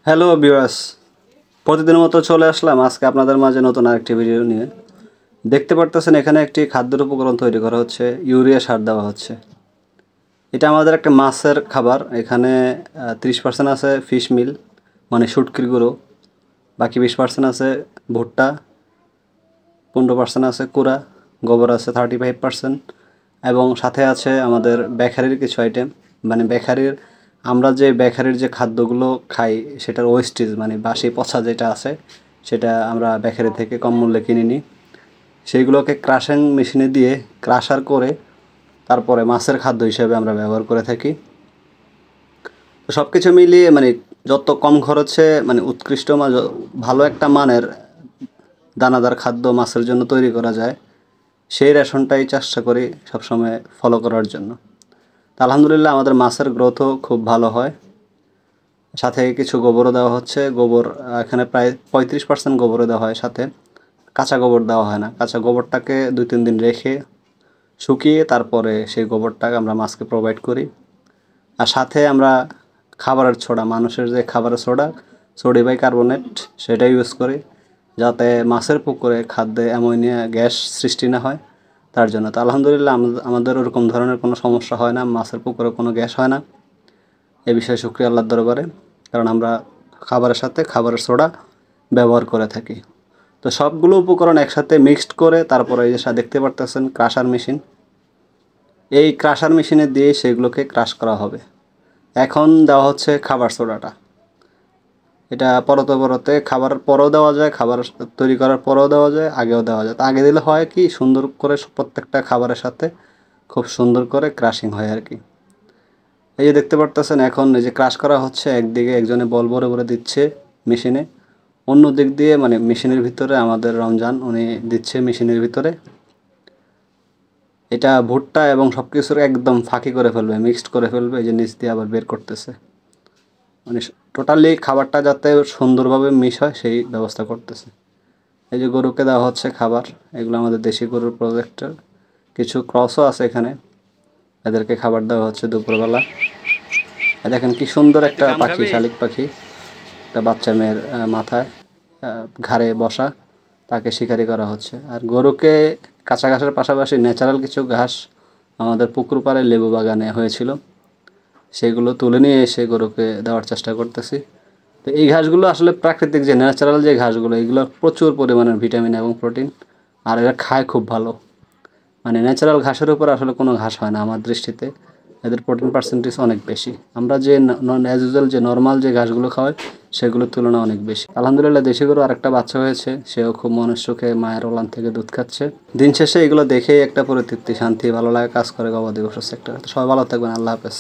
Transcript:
Hello viewers, প্রতিদিনের মতো চলে আসলাম আজকে আপনাদের মাঝে নতুন আরেকটি ভিডিও নিয়ে। দেখতে পারতেছেন এখানে একটি খাদ্যের উপকরণ তৈরি করা হচ্ছে, ইউরিয়া সার দেওয়া হচ্ছে। এটা আমাদের একটা মাছের খাবার। এখানে 30% আছে ফিশ মিল, মানে শুটকির গুঁড়ো, বাকি 20% আছে ভুট্টা, 15% আছে কুড়া, গোবর আছে 35%, এবং সাথে আছে আমাদের বেকারির কিছু আইটেম। মানে আমরা যে বেকারির যে খাদ্যগুলো খাই সেটার ওয়েস্টেজ, মানে বাসি পচা যেটা আছে সেটা আমরা বেকারি থেকে কম মূল্যে কিনে নিই। সেইগুলোকে ক্রাশিং মেশিনে দিয়ে ক্রাশার করে তারপরে মাছের খাদ্য হিসেবে আমরা ব্যবহার করে থাকি। তো সব কিছু মিলিয়ে মানে যত কম খরচে মানে উৎকৃষ্ট ভালো একটা মানের দানাদার খাদ্য মাছের জন্য তৈরি করা যায়, সেই রেশনটাই চেষ্টা করি সবসময় ফলো করার জন্য। তা আলহামদুলিল্লাহ আমাদের মাছের গ্রোথও খুব ভালো হয়। সাথে কিছু গোবরও দেওয়া হচ্ছে। গোবর এখানে প্রায় 35% গোবরও দেওয়া হয়, সাথে কাঁচা গোবর দেওয়া হয় না। কাঁচা গোবরটাকে 2-3 দিন রেখে শুকিয়ে তারপরে সেই গোবরটাকে আমরা মাছকে প্রোভাইড করি। আর সাথে আমরা খাবারের সোডা, মানুষের যে খাবারের সোডা, সোডিয়াম বাইকার্বনেট, সেটা ইউজ করি যাতে মাছের পুকুরে খাদ্যে অ্যামোনিয়া গ্যাস সৃষ্টি না হয় তার জন্য। তো আলহামদুলিল্লাহ আমাদের ওরকম ধরনের কোনো সমস্যা হয় না, মাছের পুকুরে কোনো গ্যাস হয় না। এ বিষয়ে শুকরিয়া আল্লাহর দরবারে, কারণ আমরা খাবারের সাথে খাবারের সোডা ব্যবহার করে থাকি। তো সবগুলো উপকরণ একসাথে মিক্সড করে তারপরে এই যে দেখতে পারতেছেন ক্রাশার মেশিন, এই ক্রাশার মেশিনে দিয়ে সেগুলোকে ক্রাশ করা হবে। এখন দেওয়া হচ্ছে খাবার সোডাটা। এটা পরতে পরতে খাবারের পরেও দেওয়া যায়, খাবার তৈরি করার পরেও দেওয়া যায়, আগেও দেওয়া যায়। তো আগে দিলে হয় কি, সুন্দর করে প্রত্যেকটা খাবারের সাথে খুব সুন্দর করে ক্রাশিং হয় আর কি। এই যে দেখতে পারতেছেন এখন এই যে ক্রাশ করা হচ্ছে, একদিকে একজনে বল ভরে ভরে দিচ্ছে মেশিনে, অন্য দিক দিয়ে মানে মেশিনের ভিতরে আমাদের রমজান উনি দিচ্ছে মেশিনের ভিতরে। এটা ভুট্টা এবং সব কিছুর একদম ফাঁকি করে ফেলবে, মিক্সড করে ফেলবে। এই যে নিচ দিয়ে আবার বের করতেছে, মানে টোটালি খাবারটা যাতে সুন্দরভাবে মিশ হয় সেই ব্যবস্থা করতেছে। এই যে গরুকে দেওয়া হচ্ছে খাবার, এগুলো আমাদের দেশি গরুর প্রজেক্টের। কিছু ক্রসও আছে এখানে, এদেরকে খাবার দেওয়া হচ্ছে দুপুরবেলা। দেখেন কি সুন্দর একটা পাখি, শালিক পাখি, একটা বাচ্চা মেয়ের মাথায় ঘাড়ে বসা, তাকে শিকারি করা হচ্ছে। আর গরুকে কাঁচা ঘাসের পাশাপাশি ন্যাচারাল কিছু ঘাস আমাদের পুকুর পাড়ে লেবু বাগানে হয়েছিল, সেগুলো তুলে নিয়ে এসে গরুকে দেওয়ার চেষ্টা করতেছি। তো এই ঘাসগুলো আসলে প্রাকৃতিক যে ন্যাচারাল যে ঘাসগুলো, এগুলো প্রচুর পরিমাণের ভিটামিন এবং প্রোটিন, আর এরা খায় খুব ভালো। মানে ন্যাচারাল ঘাসের উপর আসলে কোনো ঘাস হয় না আমার দৃষ্টিতে, এদের প্রোটিন পার্সেন্টেজ অনেক বেশি। আমরা যে অ্যাজ ইউজুয়াল যে নর্মাল যে ঘাসগুলো খাওয়াই সেগুলোর তুলনায় অনেক বেশি। আলহামদুলিল্লাহ দেশি গরু আরেকটা বাচ্চা হয়েছে, সেও খুব মনের সুখে মায়ের ওলান থেকে দুধ খাচ্ছে। দিন শেষে এগুলো দেখেই একটা পরিতৃপ্তি, শান্তি, ভালো লাগা কাজ করে গবাদি পশু সেক্টরে। তো সবাই ভালো থাকবেন, আল্লাহ হাফেজ।